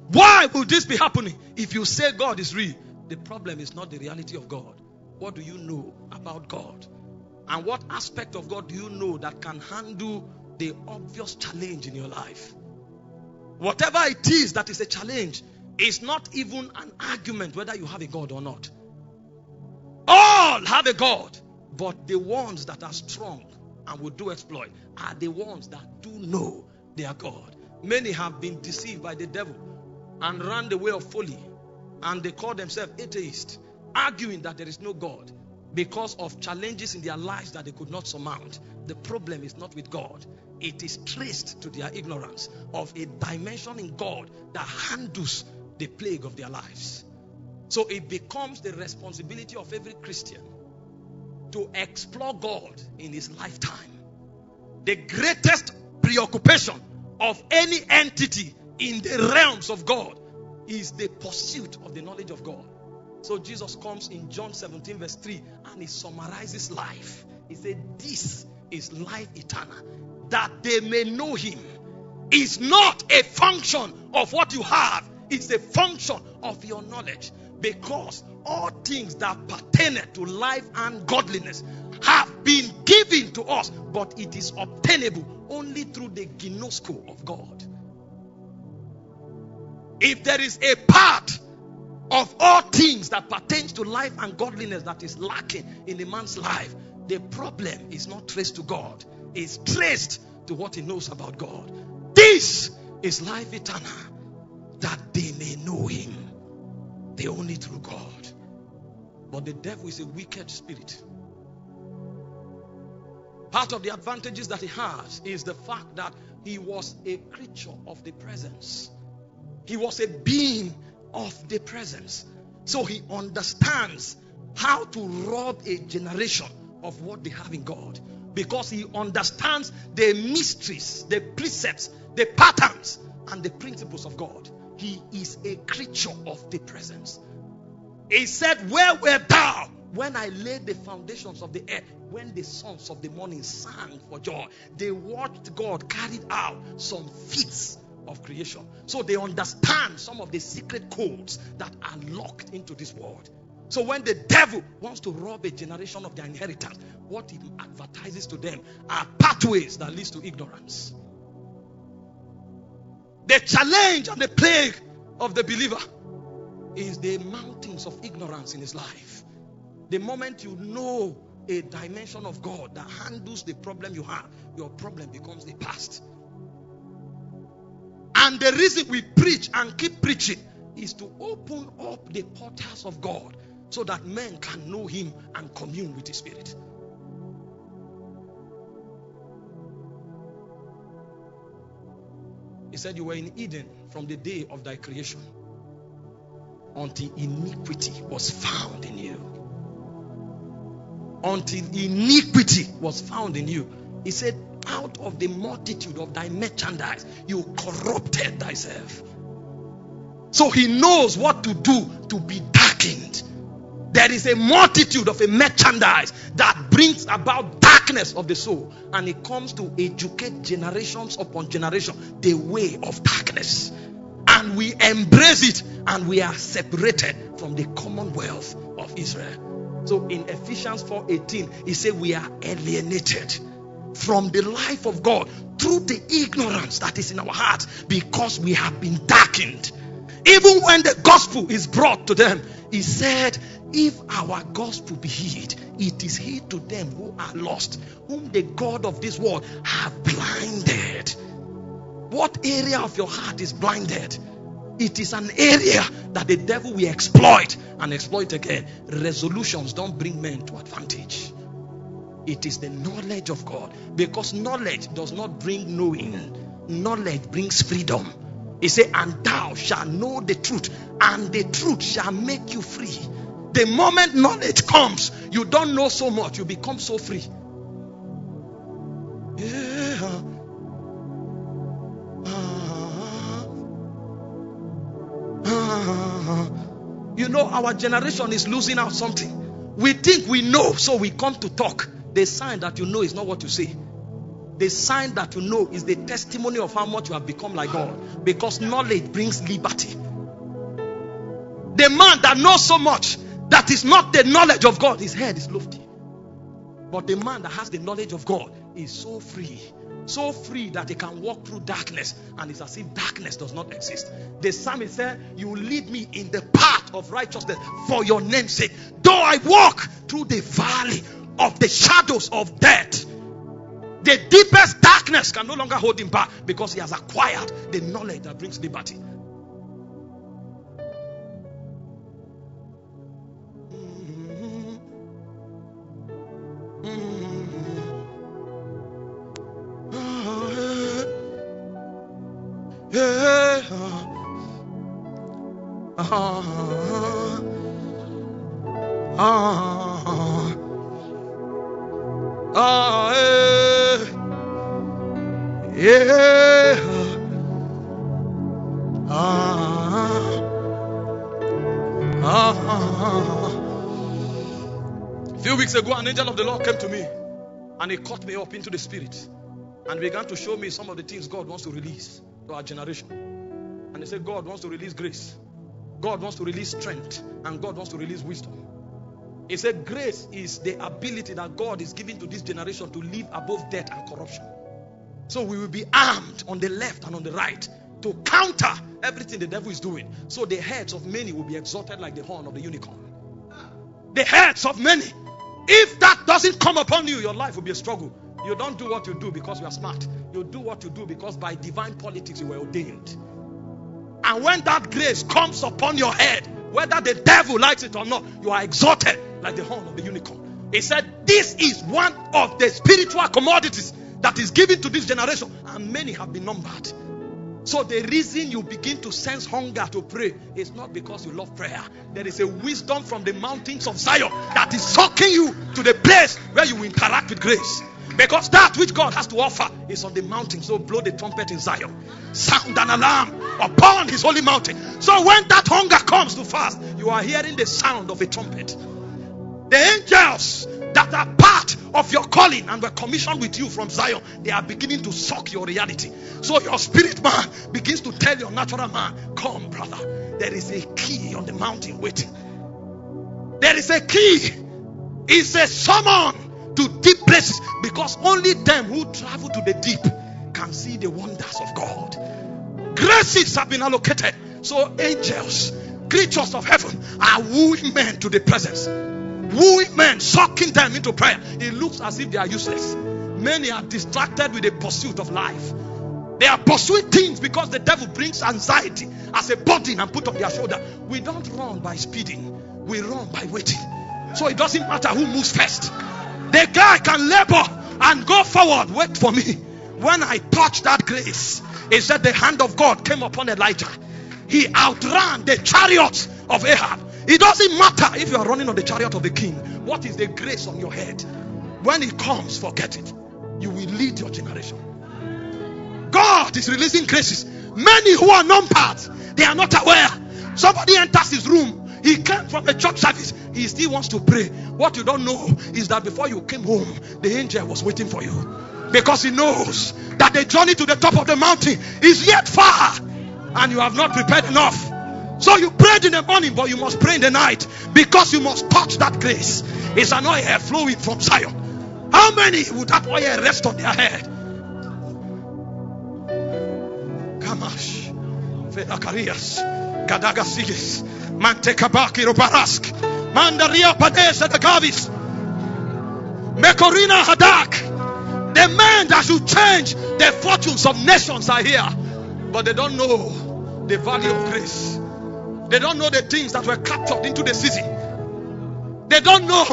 Why will this be happening? If you say God is real, the problem is not the reality of God. What do you know about God? And what aspect of God do you know that can handle the obvious challenge in your life? Whatever it is that is a challenge is not even an argument whether you have a God or not. All have a God, but the ones that are strong and will do exploit are the ones that do know their God. Many have been deceived by the devil and ran the way of folly, and they call themselves atheists, arguing that there is no God because of challenges in their lives that they could not surmount. The problem is not with God. It is traced to their ignorance of a dimension in God that handles the plague of their lives. So it becomes the responsibility of every Christian to explore God in his lifetime. The greatest preoccupation of any entity in the realms of God is the pursuit of the knowledge of God. So Jesus comes in John 17 verse 3 and he summarizes life. He said, this is life eternal, that they may know him. It's not a function of what you have, it's a function of your knowledge. Because all things that pertain to life and godliness have been given to us, but it is obtainable only through the ginosko of God. If there is a part of all things that pertains to life and godliness that is lacking in a man's life, the problem is not traced to God. It's traced to what he knows about God. This is life eternal, that they may know him, the only true God. But the devil is a wicked spirit. Part of the advantages that he has is the fact that he was a creature of the presence. He was a being of the presence. So he understands how to rob a generation of what they have in God. Because he understands the mysteries, the precepts, the patterns, and the principles of God. He is a creature of the presence. He said, where wert thou when I laid the foundations of the earth? When the sons of the morning sang for joy, they watched God carried out some feats of creation. So they understand some of the secret codes that are locked into this world. So when the devil wants to rob a generation of their inheritance, what he advertises to them are pathways that leads to ignorance. The challenge and the plague of the believer is the mountains of ignorance in his life. The moment you know a dimension of God that handles the problem you have, your problem becomes the past. And the reason we preach and keep preaching is to open up the portals of God so that men can know him and commune with his spirit. He said, you were in Eden from the day of thy creation until iniquity was found in you. Until iniquity was found in you. He said, out of the multitude of thy merchandise, you corrupted thyself. So he knows what to do to be darkened. There is a multitude of a merchandise that brings about darkness of the soul. And it comes to educate generations upon generation the way of darkness. And we embrace it and we are separated from the commonwealth of Israel. So in Ephesians 4:18, he said we are alienated from the life of God through the ignorance that is in our hearts because we have been darkened. Even when the gospel is brought to them, he said, if our gospel be hid, it is hid to them who are lost, whom the God of this world have blinded. What area of your heart is blinded? It is an area that the devil will exploit and exploit again. Resolutions don't bring men to advantage. It is the knowledge of God. Because knowledge does not bring knowing. Knowledge brings freedom. He said, and thou shalt know the truth, and the truth shall make you free. The moment knowledge comes, you don't know so much, you become so free. Yeah. You know, our generation is losing out something. We think we know, so we come to talk. The sign that you know is not what you say. The sign that you know is the testimony of how much you have become like God. Because knowledge brings liberty. The man that knows so much that is not the knowledge of God, his head is lofty. But the man that has the knowledge of God is so free that he can walk through darkness, and it's as if darkness does not exist. The psalmist said, you lead me in the path of righteousness for your name's sake. Though I walk through the valley of the shadows of death, the deepest darkness can no longer hold him back, because he has acquired the knowledge that brings liberty. A few weeks ago, an angel of the Lord came to me, and he caught me up into the spirit and began to show me some of the things God wants to release to our generation. And he said, God wants to release grace, God wants to release strength, and God wants to release wisdom. He said grace is the ability that God is giving to this generation to live above death and corruption. So we will be armed on the left and on the right to counter everything the devil is doing. So the heads of many will be exalted like the horn of the unicorn. The heads of many. If that doesn't come upon you, your life will be a struggle. You don't do what you do because you are smart. You do what you do because by divine politics you were ordained. And when that grace comes upon your head, whether the devil likes it or not, you are exalted like the horn of the unicorn. He said this is one of the spiritual commodities that is given to this generation, and many have been numbered. So the reason you begin to sense hunger to pray is not because you love prayer. There is a wisdom from the mountains of Zion that is sucking you to the place where you interact with grace. Because that which God has to offer is on the mountain. So blow the trumpet in Zion. Sound an alarm upon his holy mountain. So when that hunger comes to fast, you are hearing the sound of a trumpet. The angels that are part of your calling and were commissioned with you from Zion, they are beginning to suck your reality. So your spirit man begins to tell your natural man, come brother, there is a key on the mountain waiting. There is a key. It's a summon to deep places, because only them who travel to the deep can see the wonders of God. Graces have been allocated. So angels, creatures of heaven, are wooing men to the presence. Wooing men, sucking them into prayer. It looks as if they are useless. Many are distracted with the pursuit of life. They are pursuing things because the devil brings anxiety as a burden and put on their shoulder. We don't run by speeding. We run by waiting. So it doesn't matter who moves first. The guy can labor and go forward. Wait for me. When I touched that grace, it said the hand of God came upon Elijah. He outran the chariots of Ahab. It doesn't matter if you are running on the chariot of the king. What is the grace on your head? When it comes, forget it. You will lead your generation. God is releasing graces. Many who are numbered, they are not aware. Somebody enters his room. He came from a church service. He still wants to pray. What you don't know is that before you came home, the angel was waiting for you. Because he knows that the journey to the top of the mountain is yet far, and you have not prepared enough. So you prayed in the morning, but you must pray in the night, because you must touch that grace. It's an oil flowing from Zion. How many would that oil rest on their head? Kamash, Fedakarias, Gadagasigis, Mantekabaki Robarask, Mandaria Padesa the Gavis, Mekorina Hadak. The men that should change the fortunes of nations are here, but they don't know the value of grace. They don't know the things that were captured into the season. They don't know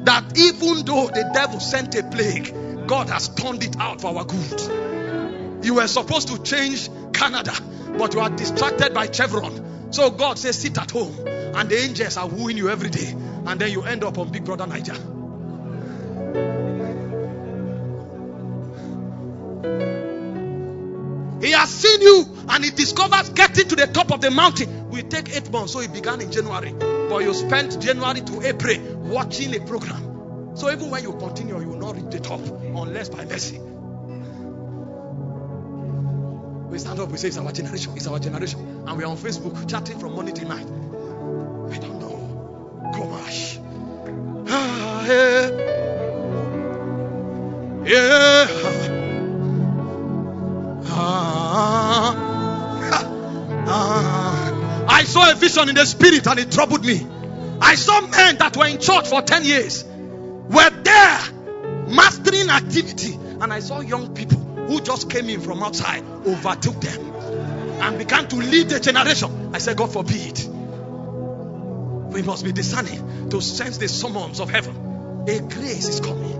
that even though the devil sent a plague, God has turned it out for our good. You were supposed to change Canada, but you are distracted by Chevron. So God says sit at home, and the angels are wooing you every day, and then you end up on Big Brother Niger. He has seen you, and he discovers getting to the top of the mountain will take 8 months. So it began in January, but you spent January to April watching a program. So even when you continue, you will not reach the top unless by mercy. We stand up, we say it's our generation, it's our generation. And we're on Facebook chatting from morning till night. We don't know. Gosh. I saw a vision in the spirit and it troubled me. I saw men that were in church for 10 years were there mastering activity, and I saw young people who just came in from outside, overtook them and began to lead the generation. I said, God forbid. We must be discerning to sense the summons of heaven. A grace is coming.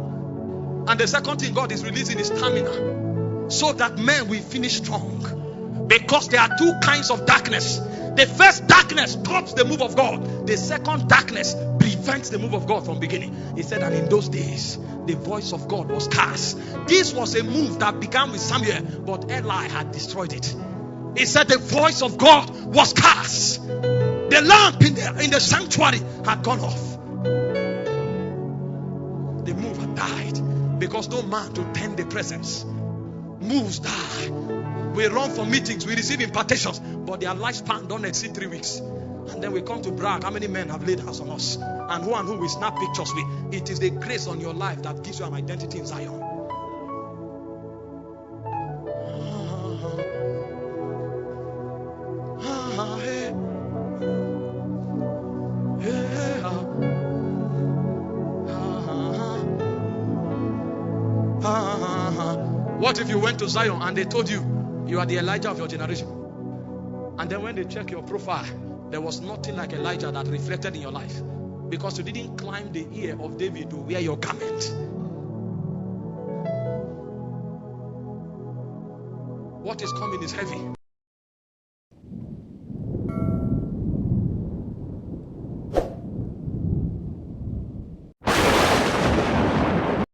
And the second thing, God is releasing is stamina, so that men will finish strong. Because there are two kinds of darkness. The first darkness stops the move of God. The second darkness prevents the move of God from beginning. He said, and in those days, the voice of God was scarce. This was a move that began with Samuel, but Eli had destroyed it. He said the voice of God was scarce. The lamp in the sanctuary had gone off. The move had died because no man to tend the presence. Moves die. We run for meetings, we receive impartations, but their lifespan don't exceed 3 weeks. And then we come to brag how many men have laid hands on us, and who we snap pictures with. It is the grace on your life that gives you an identity in Zion. What if you went to Zion and they told you you are the Elijah of your generation? And then when they check your profile, there was nothing like Elijah that reflected in your life, because you didn't climb the ear of David to wear your garment. What is coming is heavy.